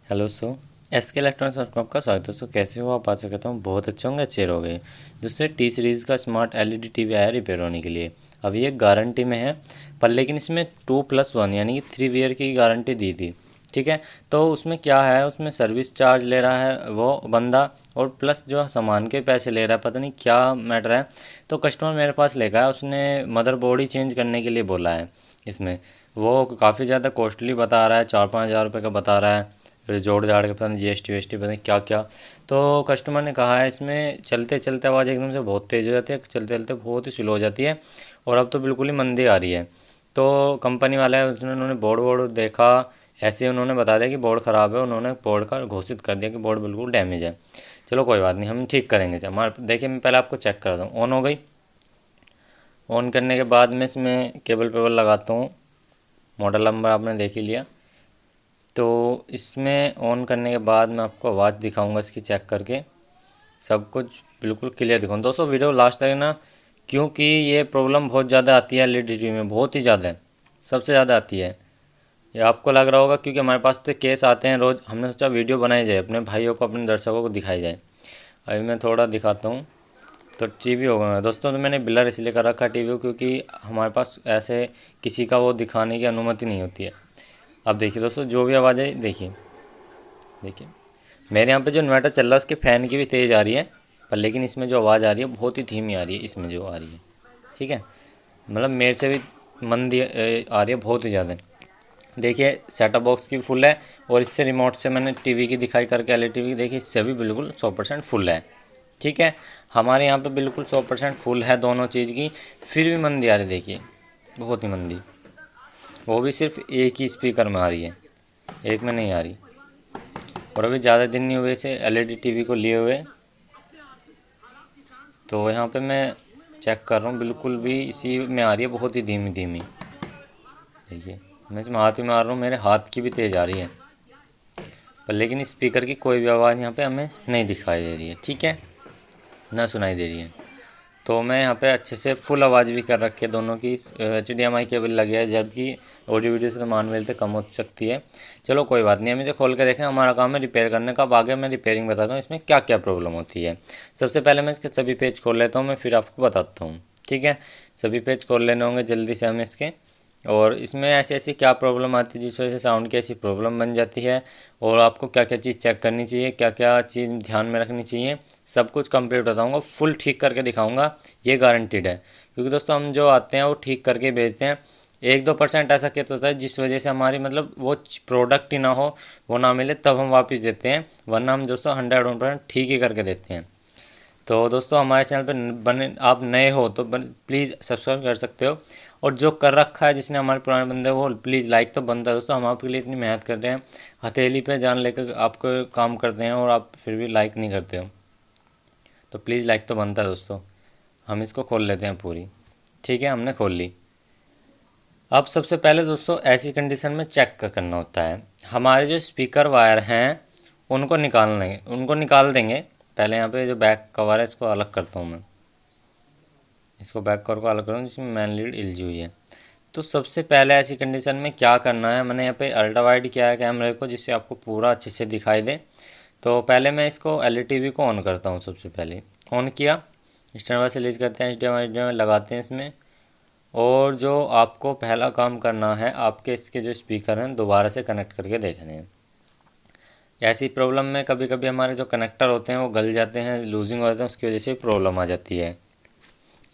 Hello SK electronics में आपका स्वागत है। दोस्तों कैसे हो आप? आशा करता हूँ बहुत अच्छे होंगे, अच्छे रहोगे। दोस्तों टी सीरीज़ का स्मार्ट एलईडी टीवी आया रिपेयर होने के लिए। अभी ये गारंटी में है, पर लेकिन इसमें 2+1 यानी कि 3 ईयर की गारंटी दी थी। ठीक है, तो उसमें क्या है, उसमें सर्विस चार्ज ले रहा है वो बंदा, और प्लस जो सामान के पैसे ले रहा है, पता नहीं क्या मैटर है। तो कस्टमर मेरे पास लेकर आया, उसने मदरबोर्ड ही चेंज करने के लिए बोला है। इसमें वो काफ़ी ज़्यादा कॉस्टली बता रहा है, 4-5 हज़ार रुपये का बता रहा है, फिर जोड़ जाड़ के पता नहीं जीएसटी वीएसटी पता नहीं क्या क्या। तो कस्टमर ने कहा है इसमें चलते चलते आवाज़ एकदम से बहुत तेज़ हो जाती है, चलते चलते बहुत ही स्लो हो जाती है, और अब तो बिल्कुल ही मंदी आ रही है। तो कंपनी वाले हैं, उन्होंने बोर्ड देखा, ऐसे उन्होंने बता दिया कि बोर्ड ख़राब है, उन्होंने बोर्ड का घोषित कर दिया कि बोर्ड बिल्कुल डैमेज है। चलो कोई बात नहीं, हम ठीक करेंगे इसे। हमारे देखिए, मैं पहले आपको चेक करता हूँ। ऑन हो गई। ऑन करने के बाद में इसमें केबल पेबल लगाता हूँ। मॉडल नंबर आपने देख ही लिया। तो इसमें ऑन करने के बाद मैं आपको आवाज़ दिखाऊंगा इसकी, चेक करके सब कुछ बिल्कुल क्लियर दिखाऊंगा। दोस्तों वीडियो लास्ट तक ना, क्योंकि ये प्रॉब्लम बहुत ज़्यादा आती है एलईडी टीवी में, बहुत ही ज़्यादा है, सबसे ज़्यादा आती है। ये आपको लग रहा होगा क्योंकि हमारे पास तो केस आते हैं रोज़। हमने सोचा वीडियो बनाई जाए, अपने भाइयों को, अपने दर्शकों को दिखाई जाए। अभी मैं थोड़ा दिखाता हूँ। तो टीवी होगा दोस्तों, तो मैंने ब्लर इसलिए कर रखा टीवी को, क्योंकि हमारे पास ऐसे किसी का वो दिखाने की अनुमति नहीं होती है। अब देखिए दोस्तों, जो भी आवाज़ है, देखिए देखिए मेरे यहाँ पे जो इन्वर्टर चल रहा है उसके फ़ैन की भी तेज़ आ रही है, पर लेकिन इसमें जो आवाज़ आ रही है बहुत ही धीमी आ रही है, इसमें जो आ रही है। ठीक है, मतलब मेरे से भी मंदी आ रही है, बहुत ही ज़्यादा। देखिए सेटअप बॉक्स की फुल है, और इससे रिमोट से मैंने टीवी की दिखाई करके एलईडी टीवी की, देखिए इससे भी बिल्कुल 100% फुल है। ठीक है, हमारे यहाँ पे बिल्कुल 100% फुल है दोनों चीज़ की, फिर भी मंदी आ रही है, देखिए बहुत ही मंदी। वो भी सिर्फ एक ही स्पीकर में आ रही है, एक में नहीं आ रही। और अभी ज़्यादा दिन नहीं हुए इसे एलईडी टीवी को लिए हुए। तो यहाँ पे मैं चेक कर रहा हूँ, बिल्कुल भी इसी में आ रही है, बहुत ही धीमी धीमी। देखिए मैं इसमें हाथ भी मार रहा हूँ, मेरे हाथ की भी तेज़ आ रही है, पर लेकिन स्पीकर की कोई भी आवाज़ यहाँ पे हमें नहीं दिखाई दे रही है। ठीक है, ना सुनाई दे रही है। तो मैं यहाँ पे अच्छे से फुल आवाज़ भी कर रखी है दोनों की। HDMI केबल लगे है, जबकि ऑडियो वीडियो से तो मान तो कम हो सकती है। चलो कोई बात नहीं, हम इसे खोल के देखें। हमारा काम है रिपेयर करने का। अब आगे मैं रिपेयरिंग बताता हूँ इसमें क्या क्या प्रॉब्लम होती है। सबसे पहले मैं इसके सभी पेज खोल लेता हूँ, मैं फिर आपको बताता हूँ। ठीक है, सभी पेज खोल लेने होंगे जल्दी से हमें इसके। और इसमें ऐसी ऐसी क्या प्रॉब्लम आती है जिस वजह से साउंड की ऐसी प्रॉब्लम बन जाती है, और आपको क्या क्या चीज़ चेक करनी चाहिए, क्या क्या चीज़ ध्यान में रखनी चाहिए, सब कुछ कंप्लीट बताऊंगा, फुल ठीक करके दिखाऊंगा, ये गारंटीड है। क्योंकि दोस्तों हम जो आते हैं वो ठीक करके भेजते हैं। 1-2% ऐसा केस होता है जिस वजह से हमारी मतलब वो प्रोडक्ट ही ना हो, वो ना मिले, तब हम वापस देते हैं, वरना हम दोस्तों 100% ठीक ही करके देते हैं। तो दोस्तों हमारे चैनल पर बने आप नए हो तो प्लीज़ सब्सक्राइब कर सकते हो, और जो कर रखा है जिसने हमारे पुराने बंदे वो प्लीज़ लाइक तो बनता है। दोस्तों हम आपके लिए इतनी मेहनत करते हैं, हथेली पे जान लेकर आपको काम करते हैं, और आप फिर भी लाइक नहीं करते हो, तो प्लीज़ लाइक तो बनता है दोस्तों। हम इसको खोल लेते हैं पूरी। ठीक है, हमने खोल ली। अब सबसे पहले दोस्तों ऐसी कंडीशन में चेक करना होता है, हमारे जो स्पीकर वायर हैं उनको निकाल देंगे। पहले यहाँ पे जो बैक कवर है इसको अलग करता हूँ मैं, इसको बैक कवर को अलग करूँ जिसमें मेन लीड इलजी हुई है। तो सबसे पहले ऐसी कंडीशन में क्या करना है, मैंने यहाँ पे अल्ट्रा वाइड किया है कैमरे को, जिससे आपको पूरा अच्छे से दिखाई दे। तो पहले मैं इसको एलईडी टीवी को ऑन करता हूँ। सबसे पहले ऑन किया, स्टैंड बाय से रिलीज करते हैं, HDMI लगाते हैं इसमें। और जो आपको पहला काम करना है, आपके इसके जो स्पीकर हैं दोबारा से कनेक्ट करके देखने हैं। ऐसी प्रॉब्लम में कभी कभी हमारे जो कनेक्टर होते हैं वो गल जाते हैं, लूजिंग हो जाते हैं, उसकी वजह से प्रॉब्लम आ जाती है।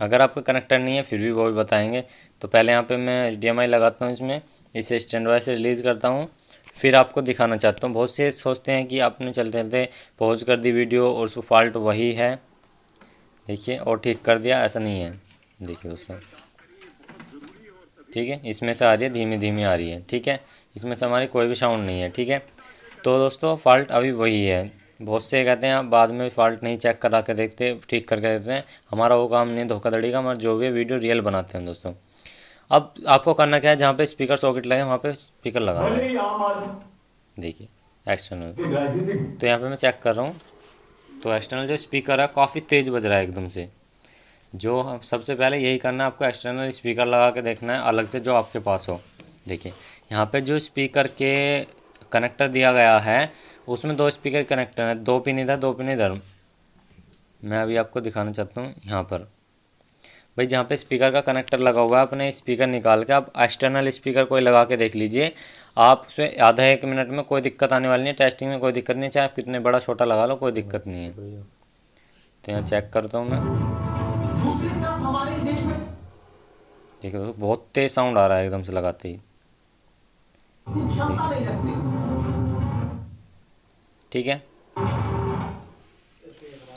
अगर आपका कनेक्टर नहीं है फिर भी वो भी बताएंगे। तो पहले यहाँ पे मैं HDMI लगाता हूँ इसमें, इसे स्टैंड बाय से रिलीज़ करता हूँ, फिर आपको दिखाना चाहता हूँ। बहुत से सोचते हैं कि आपने चलते चलते पॉज कर दी वीडियो और उसको फॉल्ट वही है, देखिए, और ठीक कर दिया, ऐसा नहीं है। देखिए दोस्तों, ठीक है, इसमें से आ रही है, धीमी धीमी आ रही है। ठीक है, इसमें से हमारी कोई भी साउंड नहीं है। ठीक है, तो दोस्तों फॉल्ट अभी वही है। बहुत से कहते हैं आप बाद में फॉल्ट नहीं चेक करा के देखते, ठीक करके देखते हैं, हमारा वो काम नहीं है धोखाधड़ी का। हमारा जो भी वीडियो रियल बनाते हैं दोस्तों। अब आपको करना क्या है, जहाँ पे स्पीकर सॉकेट लगे वहाँ पे स्पीकर लगाना है। देखिए एक्सटर्नल, तो यहाँ पे मैं चेक कर रहा हूँ, तो एक्सटर्नल जो स्पीकर है काफ़ी तेज़ बज रहा है एकदम से। जो सबसे पहले यही करना है आपको, एक्सटर्नल स्पीकर लगा के देखना है अलग से जो आपके पास हो। देखिए यहाँ पे जो स्पीकर के कनेक्टर दिया गया है उसमें 2 स्पीकर कनेक्टर है, 2 पिन इधर 2 पिन इधर। मैं अभी आपको दिखाना चाहता हूँ यहाँ पर भाई, जहाँ पे स्पीकर का कनेक्टर लगा हुआ है अपने स्पीकर निकाल के आप एक्सटर्नल स्पीकर कोई लगा के देख लीजिए। आप उसमें आधा 1 मिनट में कोई दिक्कत आने वाली नहीं है, टेस्टिंग में कोई दिक्कत नहीं, चाहे आप कितने बड़ा छोटा लगा लो कोई दिक्कत नहीं है। तो यहाँ चेक करता हूँ मैं, देखिए दोस्तों बहुत तेज साउंड आ रहा है एकदम से लगाते ही, ठीक है।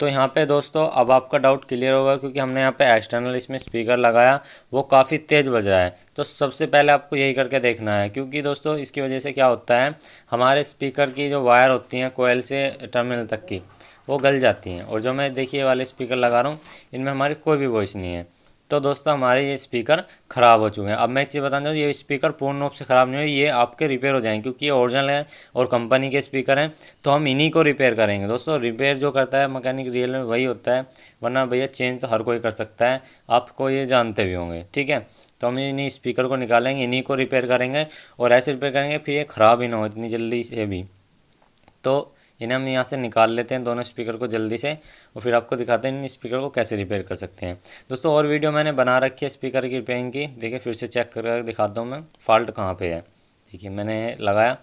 तो यहाँ पे दोस्तों अब आपका डाउट क्लियर होगा, क्योंकि हमने यहाँ पे एक्सटर्नल इसमें स्पीकर लगाया, वो काफ़ी तेज़ बज रहा है। तो सबसे पहले आपको यही करके देखना है, क्योंकि दोस्तों इसकी वजह से क्या होता है, हमारे स्पीकर की जो वायर होती हैं कोयल से टर्मिनल तक की, वो गल जाती हैं। और जो मैं देखिए वाले स्पीकर लगा रहा हूँ इनमें हमारी कोई भी वॉइस नहीं है। तो दोस्तों हमारे ये स्पीकर ख़राब हो चुके हैं। अब मैं एक चीज़ बताना चाहूँ, ये स्पीकर पूर्ण रूप से ख़राब नहीं हुए, ये आपके रिपेयर हो जाएंगे, क्योंकि ये ओरिजिनल है और कंपनी के स्पीकर हैं। तो हम इन्हीं को रिपेयर करेंगे दोस्तों। रिपेयर जो करता है मैकेनिक रियल में वही होता है, वरना भैया चेंज तो हर कोई कर सकता है, आपको ये जानते भी होंगे, ठीक है। तो हम इन्हीं स्पीकर को निकालेंगे, इन्हीं को रिपेयर करेंगे, और ऐसे रिपेयर करेंगे फिर ये ख़राब ही ना हो इतनी जल्दी से भी। तो इन्हें हम यहाँ से निकाल लेते हैं दोनों स्पीकर को जल्दी से, और फिर आपको दिखाते हैं इन स्पीकर को कैसे रिपेयर कर सकते हैं। दोस्तों और वीडियो मैंने बना रखी है स्पीकर की रिपेयरिंग की, देखिए फिर से चेक कर दिखाता हूँ मैं फ़ॉल्ट कहाँ पे है। देखिए मैंने लगाया,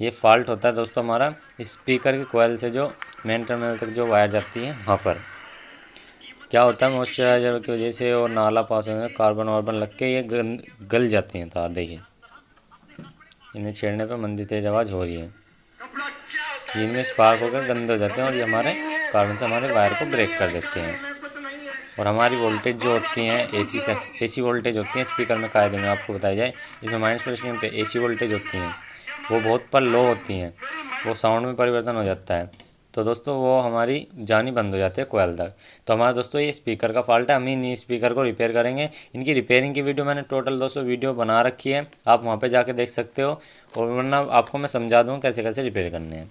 ये फ़ॉल्ट होता है दोस्तों हमारा स्पीकर की कोयल से जो मेन टर्मिनल तक जो वायर जाती है वहाँ पर क्या होता है, मॉइस्चराइजर की वजह से और नाला पास होने से कार्बन वार्बन लग के ये गल जाती हैं तार। देखिए इन्हें छेड़ने पर मंदी तेज आवाज़ हो रही है, इनमें स्पार्क होकर गंदे हो जाते हैं और ये हमारे कार्बन से हमारे वायर को ब्रेक कर देते हैं। और हमारी वोल्टेज जो होती हैं एसी वोल्टेज होती हैं स्पीकर में, कायदे में आपको बताया जाए, इसमें माइनस प्लस नहीं होते, एसी वोल्टेज होती हैं वो बहुत पर लो होती हैं, वो साउंड में परिवर्तन हो जाता है। तो दोस्तों वो हमारी जानी बंद हो जाती है कोयल तक। तो हमारा दोस्तों ये स्पीकर का फॉल्ट है, हम इन स्पीकर को रिपेयर करेंगे। इनकी रिपेयरिंग की वीडियो मैंने टोटल दोस्तों वीडियो बना रखी है, आप वहाँ पे जाके देख सकते हो, और वरना आपको मैं समझा दूँ कैसे कैसे रिपेयर करने हैं।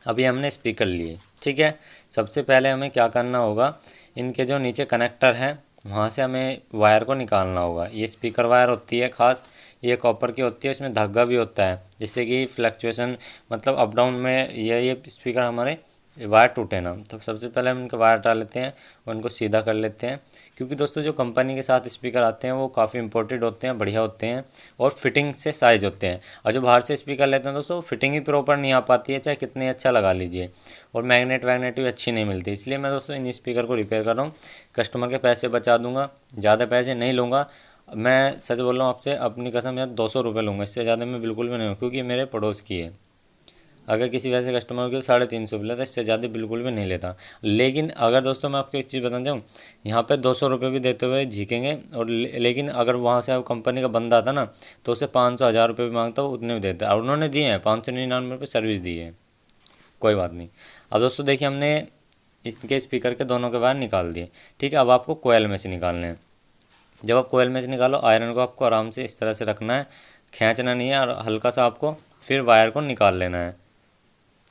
अभी हमने स्पीकर लिए, ठीक है। सबसे पहले हमें क्या करना होगा, इनके जो नीचे कनेक्टर हैं वहाँ से हमें वायर को निकालना होगा। ये स्पीकर वायर होती है खास, ये कॉपर की होती है, इसमें धागा भी होता है जिससे कि फ्लक्चुएशन मतलब अप डाउन में ये स्पीकर हमारे वायर टूटे ना। तो सबसे पहले हम इनके वायर डाल लेते हैं और उनको सीधा कर लेते हैं, क्योंकि दोस्तों जो कंपनी के साथ स्पीकर आते हैं वो काफ़ी इंपोर्टेड होते हैं, बढ़िया होते हैं और फिटिंग से साइज़ होते हैं। और जो बाहर से स्पीकर लेते हैं दोस्तों फिटिंग ही प्रॉपर नहीं आ पाती है, चाहे कितने अच्छा लगा लीजिए, और मैग्नेट वैग्नेट भी अच्छी नहीं मिलती। इसलिए मैं दोस्तों इन स्पीकर को रिपेयर कर रहा हूँ, कस्टमर के पैसे बचा दूँगा, ज़्यादा पैसे नहीं लूँगा। मैं सच बोल रहा हूँ आपसे, अपनी कसम यार 200 रुपये लूँगा, इससे ज़्यादा मैं बिल्कुल भी नहीं हूँ, क्योंकि मेरे पड़ोस की है। अगर किसी वैसे कस्टमर को 350 लेता, इससे ज़्यादा बिल्कुल भी नहीं लेता। लेकिन अगर दोस्तों मैं आपको एक चीज़ बताना चाहूँ, यहाँ पे 200 रुपये भी देते हुए झीकेंगे, और लेकिन अगर वहाँ से कंपनी का बंदा आता ना तो उसे 500 1000 रुपये भी मांगता हो उतने भी देता है, और उन्होंने दिए हैं 599 रुपये सर्विस दी है, कोई बात नहीं। अब दोस्तों देखिए हमने इसके स्पीकर के दोनों के वायर निकाल दिए, ठीक है। अब आपको कोयल में से निकालने हैं। जब आप कोयल में से निकालो, आयरन को आपको आराम से इस तरह से रखना है, खींचना नहीं है, और हल्का सा आपको फिर वायर को निकाल लेना है,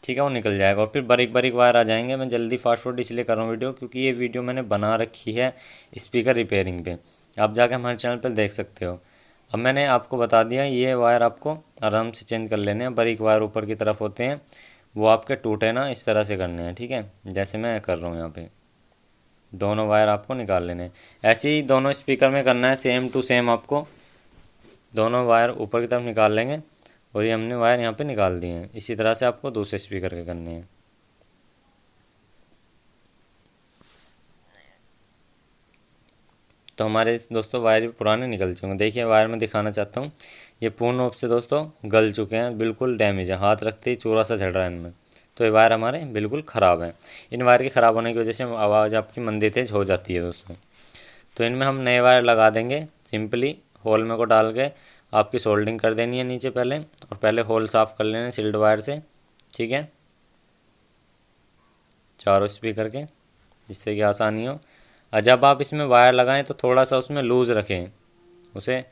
ठीक है। वो निकल जाएगा और फिर बारीक बारीक वायर आ जाएंगे। मैं जल्दी फास्ट फॉरवर्ड इसलिए कर रहा हूँ वीडियो, क्योंकि ये वीडियो मैंने बना रखी है स्पीकर रिपेयरिंग पे, आप जाके हमारे चैनल पर देख सकते हो। अब मैंने आपको बता दिया, ये वायर आपको आराम से चेंज कर लेने हैं, बारीक वायर ऊपर की तरफ होते हैं, वो आपके टूटे ना इस तरह से करने हैं, ठीक है, जैसे मैं कर रहा हूँ यहाँ पे। दोनों वायर आपको निकाल लेने हैं, ऐसे ही दोनों स्पीकर में करना है, सेम टू सेम आपको दोनों वायर ऊपर की तरफ निकाल लेंगे। और ये हमने वायर यहाँ पे निकाल दिए हैं, इसी तरह से आपको दूसरे स्पीकर के करने हैं। तो हमारे दोस्तों वायर पुराने निकल चुके हैं। देखिए वायर में दिखाना चाहता हूँ, ये पूर्ण रूप से दोस्तों गल चुके हैं, बिल्कुल डैमेज है, हाथ रखते ही चूरा सा झड़ रहा है इनमें। तो ये वायर हमारे बिल्कुल ख़राब है। इन वायर के ख़राब होने की वजह से आवाज़ आपकी मंदी तेज हो जाती है दोस्तों। तो इनमें हम नए वायर लगा देंगे, सिंपली होल में को डाल के आपकी सोल्डिंग कर देनी है नीचे पहले, और पहले होल साफ़ कर लेने सिल्ड वायर से, ठीक है, चारों स्पीकर के, जिससे कि आसानी हो। और जब आप इसमें वायर लगाएं तो थोड़ा सा उसमें लूज़ रखें, उसे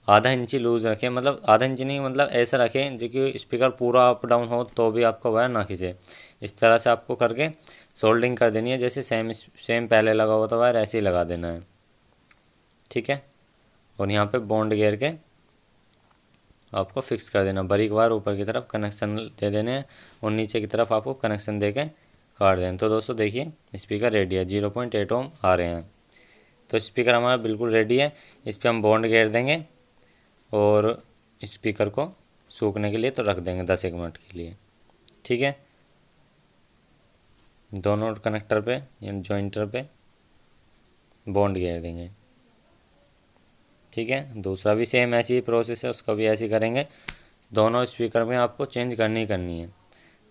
आधा इंची लूज़ रखें, मतलब आधा इंची नहीं, मतलब ऐसा रखें जो कि स्पीकर पूरा अप डाउन हो तो भी आपका वायर ना खींचे। इस तरह से आपको करके सोल्डिंग कर देनी है, जैसे सेम पहले लगा हुआ था वायर ऐसे ही लगा देना है, ठीक है। और यहाँ पे बॉन्ड घेर के आपको फिक्स कर देना। बारीक वार ऊपर की तरफ कनेक्शन दे देने हैं और नीचे की तरफ आपको कनेक्शन दे के काट देना। तो दोस्तों देखिए स्पीकर रेडी है, 0.8 ओम आ रहे हैं। तो स्पीकर हमारा बिल्कुल रेडी है। इस पर हम बॉन्ड घेर देंगे और स्पीकर को सूखने के लिए तो रख देंगे 10-1 मिनट के लिए। ठीक है, दोनों कनेक्टर पे यानी जॉइंटर पे बॉन्ड घेर देंगे। ठीक है, दूसरा भी सेम ऐसी ही प्रोसेस है, उसका भी ऐसे ही करेंगे। दोनों स्पीकर में आपको चेंज करनी है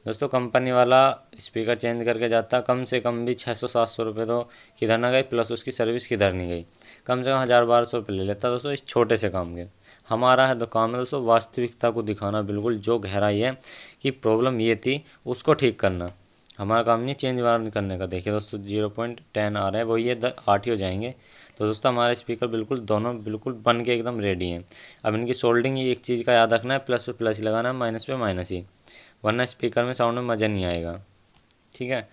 दोस्तों। कंपनी वाला स्पीकर चेंज करके जाता कम से कम भी 600-700 रुपये तो किधर ना गई, प्लस उसकी सर्विस किधर नहीं गई। कम से कम 1000-1200 रुपये ले लेता दोस्तों इस छोटे से काम के। हमारा है तो काम है दोस्तों वास्तविकता को दिखाना, बिल्कुल जो गहराई है कि प्रॉब्लम ये थी उसको ठीक करना। हमारा काम नहीं चेंज वार करने का। देखिए दोस्तों 0.10 आ रहा है, वही ये 8 ही हो जाएंगे। तो दोस्तों हमारे स्पीकर बिल्कुल दोनों बिल्कुल बन के एकदम रेडी हैं। अब इनकी सोल्डिंग ही एक चीज़ का याद रखना है, प्लस पे प्लस ही लगाना है, माइनस पे माइनस ही, वरना स्पीकर में साउंड में मज़ा नहीं आएगा। ठीक है,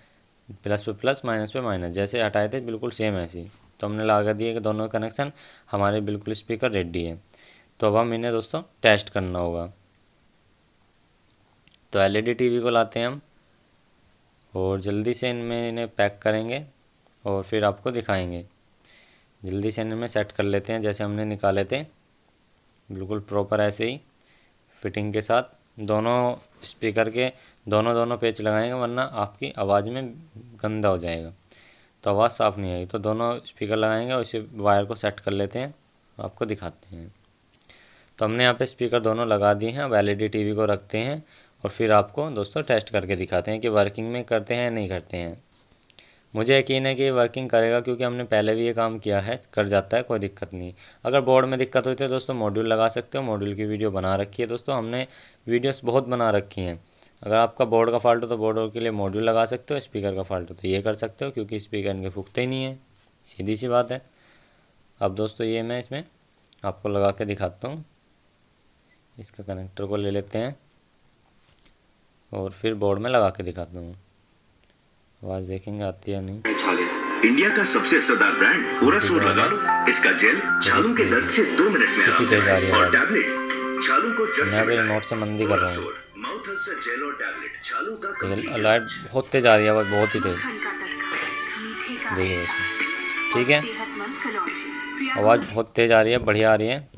प्लस पे प्लस माइनस पे माइनस जैसे हटाए थे बिल्कुल सेम ऐसे ही। तो हमने लगा दिए कि दोनों कनेक्शन हमारे बिल्कुल स्पीकर रेडी है। तो अब हम इन्हें दोस्तों टेस्ट करना होगा। तो LED टीवी को लाते हैं हम और जल्दी से इनमें इन्हें पैक करेंगे और फिर आपको दिखाएंगे। जल्दी से इनमें सेट कर लेते हैं जैसे हमने निकाले थे, बिल्कुल प्रॉपर ऐसे ही फिटिंग के साथ। दोनों स्पीकर के दोनों पेच लगाएंगे, वरना आपकी आवाज़ में गंदा हो जाएगा, तो आवाज़ साफ़ नहीं आएगी। तो दोनों स्पीकर लगाएंगे और इसे वायर को सेट कर लेते हैं, आपको दिखाते हैं। तो हमने यहाँ पे स्पीकर दोनों लगा दिए हैं। अब LED टीवी को रखते हैं और फिर आपको दोस्तों टेस्ट करके दिखाते हैं कि वर्किंग में करते हैं या नहीं करते हैं। मुझे यकीन है कि वर्किंग करेगा, क्योंकि हमने पहले भी ये काम किया है, कर जाता है, कोई दिक्कत नहीं। अगर बोर्ड में दिक्कत होती है दोस्तों मॉड्यूल लगा सकते हो, मॉड्यूल की वीडियो बना रखी है दोस्तों, हमने वीडियोस बहुत बना रखी हैं। अगर आपका बोर्ड का फॉल्ट हो तो बोर्ड के लिए मॉड्यूल लगा सकते हो, स्पीकर का फॉल्ट हो तो ये कर सकते हो, क्योंकि स्पीकर इनके फूकते ही नहीं है, सीधी सी बात है। अब दोस्तों ये मैं इसमें आपको लगा के दिखाता हूँ। इसका कनेक्टर को ले लेते हैं और फिर बोर्ड में लगा के दिखाता हूँ। आवाज़ देखेंगे आती है नहीं। इंडिया का सबसे असरदार ब्रांड पूरासूर लगा लो। इसका जेल छालों के दर्द से 2 मिनट में आराम देगा और टैबलेट छालों को जड़ से मैं नोट से मंदी कर रहा हूँ। माउथ अल्सर जेल और टैबलेट छालों का लाइट बहुत तेज आ रही है, आवाज़ बहुत ही तेज। देखिए ठीक है, आवाज़ बहुत तेज़ आ रही है, बढ़िया आ रही है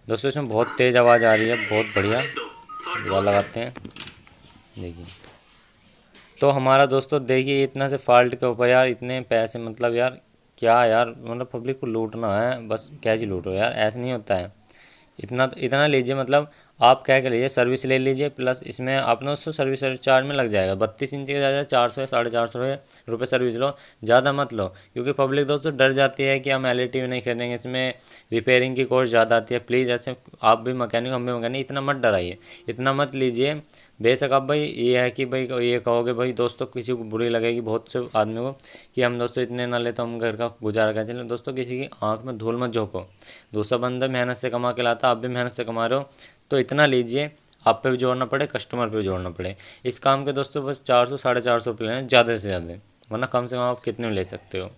दोस्तों। इसमें बहुत तेज़ आवाज़ आ रही है, बहुत बढ़िया। दुआ लगाते हैं, देखिए। तो हमारा दोस्तों देखिए इतना से फॉल्ट के ऊपर यार इतने पैसे, मतलब यार क्या यार, मतलब पब्लिक को लूटना है बस। कैसे लूटो यार, ऐसे नहीं होता है। इतना लीजिए, मतलब आप क्या लीजिए, सर्विस ले लीजिए, प्लस इसमें अपना उसको सर्विस चार्ज में लग जाएगा। 32 इंच का ज़्यादा 400 या 450 रुपये सर्विस लो, ज़्यादा मत लो, क्योंकि पब्लिक दोस्तों डर जाती है कि हम LED टीवी नहीं खरीदेंगे, इसमें रिपेयरिंग की कॉस्ट ज़्यादा आती है। प्लीज़ ऐसे आप भी मैकेनिक, हम भी मैकेनिक, इतना मत डराइए, इतना मत लीजिए। बेशक आप भाई ये है कि भाई ये कहोगे भाई दोस्तों, किसी को बुरी लगेगी बहुत से आदमी को कि हम दोस्तों इतने ना ले तो हम घर का गुजारा कर चलें। दोस्तों किसी की आंख में धूल मत झोंको। दूसरा बंदा मेहनत से कमा के लाता, आप भी मेहनत से कमा रहे हो, तो इतना लीजिए, आप पे भी जोड़ना पड़े, कस्टमर पे भी जोड़ना पड़े। इस काम के दोस्तों बस 400-450 रुपये लें ज़्यादा से ज़्यादा, वरना कम से कम आप कितने में ले सकते हो।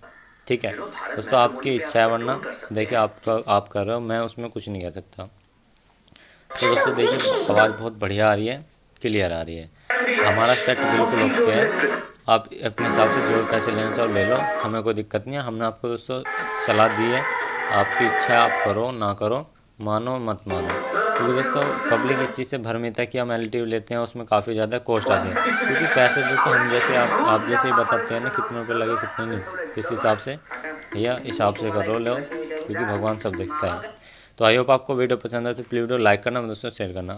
ठीक है दोस्तों, आपकी इच्छा है, वरना देखिए आप कर रहे हो, मैं उसमें कुछ नहीं कह सकता। तो दोस्तों देखिए आवाज़ बहुत बढ़िया आ रही है, क्लियर आ रही है। हमारा सेट बिल्कुल ओके है। आप अपने हिसाब से जो पैसे लेना चाहो ले लो, हमें कोई दिक्कत नहीं है। हमने आपको दोस्तों सलाह दी है, आपकी इच्छा है, आप करो ना करो, मानो मत मानो, क्योंकि दोस्तों पब्लिक इस चीज़ से भ्रमित है कि हम LED लेते हैं उसमें काफ़ी ज़्यादा कॉस्ट आती है। क्योंकि पैसे दोस्तों हम जैसे आप जैसे ही बताते हैं ना कितने रुपये लगे कितने नहीं, तो इस हिसाब से भैया हिसाब से करो लो, क्योंकि भगवान सब देखता है। तो आई होप आपको वीडियो पसंद है, तो प्लीज़ वीडियो लाइक करना, दोस्तों शेयर करना।